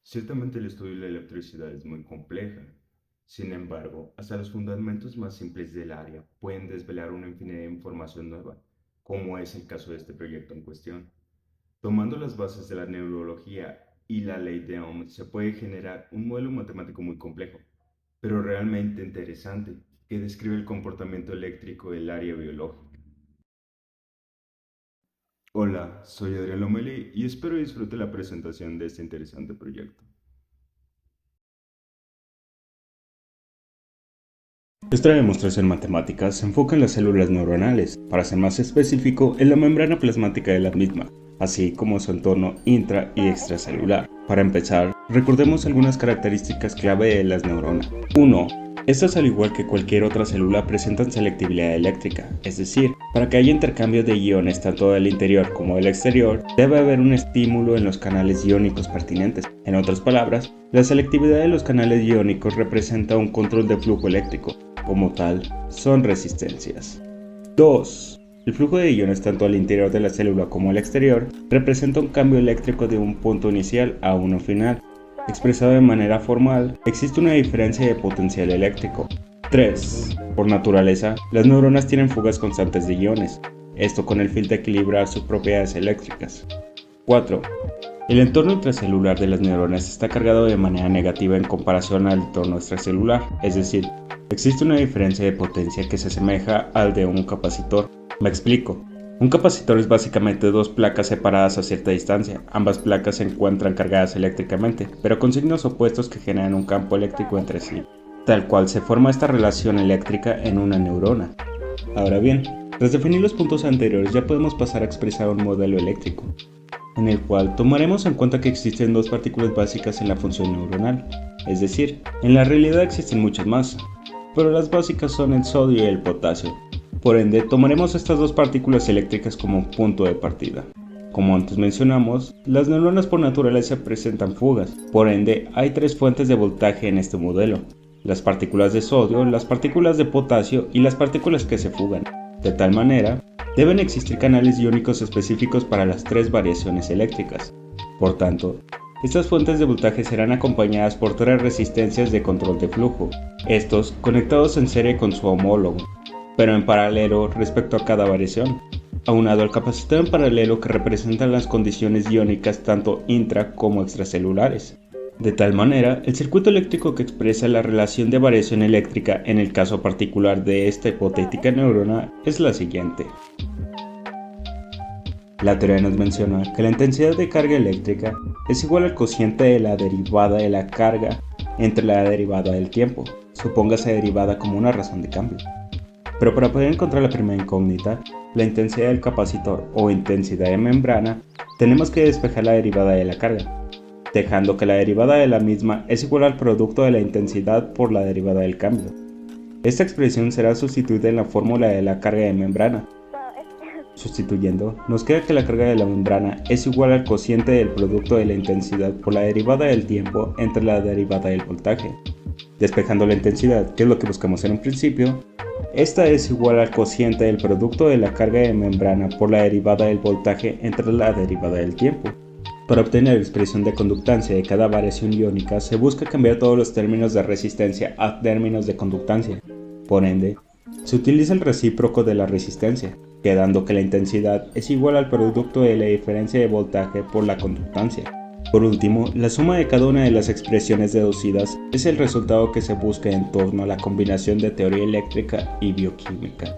Ciertamente el estudio de la electricidad es muy compleja. Sin embargo, hasta los fundamentos más simples del área pueden desvelar una infinidad de información nueva, como es el caso de este proyecto en cuestión. Tomando las bases de la neurología y la ley de Ohm, se puede generar un modelo matemático muy complejo, pero realmente interesante, que describe el comportamiento eléctrico del área biológica. Hola, soy Adrián Lomeli y espero disfrute la presentación de este interesante proyecto. Esta demostración matemática se enfoca en las células neuronales, para ser más específico, en la membrana plasmática de la misma, así como su entorno intra y extracelular. Para empezar, recordemos algunas características clave de las neuronas. 1. Estas, al igual que cualquier otra célula, presentan selectividad eléctrica, es decir, para que haya intercambios de iones tanto del interior como del exterior, debe haber un estímulo en los canales iónicos pertinentes. En otras palabras, la selectividad de los canales iónicos representa un control de flujo eléctrico. Como tal, son resistencias. 2. El flujo de iones tanto al interior de la célula como al exterior representa un cambio eléctrico de un punto inicial a uno final. Expresado de manera formal, existe una diferencia de potencial eléctrico. 3. Por naturaleza, las neuronas tienen fugas constantes de iones, esto con el fin de equilibrar sus propiedades eléctricas. 4. El entorno intracelular de las neuronas está cargado de manera negativa en comparación al entorno extracelular, es decir, existe una diferencia de potencia que se asemeja al de un capacitor. Me explico. Un capacitor es básicamente dos placas separadas a cierta distancia. Ambas placas se encuentran cargadas eléctricamente, pero con signos opuestos que generan un campo eléctrico entre sí. Tal cual se forma esta relación eléctrica en una neurona. Ahora bien, tras definir los puntos anteriores ya podemos pasar a expresar un modelo eléctrico, en el cual tomaremos en cuenta que existen dos partículas básicas en la función neuronal, es decir, en la realidad existen muchas más, pero las básicas son el sodio y el potasio. Por ende, tomaremos estas dos partículas eléctricas como punto de partida. Como antes mencionamos, las neuronas por naturaleza presentan fugas, por ende hay tres fuentes de voltaje en este modelo: las partículas de sodio, las partículas de potasio y las partículas que se fugan. De tal manera, deben existir canales iónicos específicos para las tres variaciones eléctricas. Por tanto, estas fuentes de voltaje serán acompañadas por tres resistencias de control de flujo, estos conectados en serie con su homólogo, pero en paralelo respecto a cada variación, aunado al capacitor en paralelo que representa las condiciones iónicas tanto intra como extracelulares. De tal manera, el circuito eléctrico que expresa la relación de variación eléctrica en el caso particular de esta hipotética neurona es la siguiente. La teoría nos menciona que la intensidad de carga eléctrica es igual al cociente de la derivada de la carga entre la derivada del tiempo, supóngase derivada como una razón de cambio. Pero para poder encontrar la primera incógnita, la intensidad del capacitor o intensidad de membrana, tenemos que despejar la derivada de la carga, dejando que la derivada de la misma es igual al producto de la intensidad por la derivada del cambio. Esta expresión será sustituida en la fórmula de la carga de membrana. Sustituyendo, nos queda que la carga de la membrana es igual al cociente del producto de la intensidad por la derivada del tiempo entre la derivada del voltaje. Despejando la intensidad, que es lo que buscamos en un principio, esta es igual al cociente del producto de la carga de membrana por la derivada del voltaje entre la derivada del tiempo. Para obtener la expresión de conductancia de cada variación iónica se busca cambiar todos los términos de resistencia a términos de conductancia. Por ende, se utiliza el recíproco de la resistencia, quedando que la intensidad es igual al producto de la diferencia de voltaje por la conductancia. Por último, la suma de cada una de las expresiones deducidas es el resultado que se busca en torno a la combinación de teoría eléctrica y bioquímica.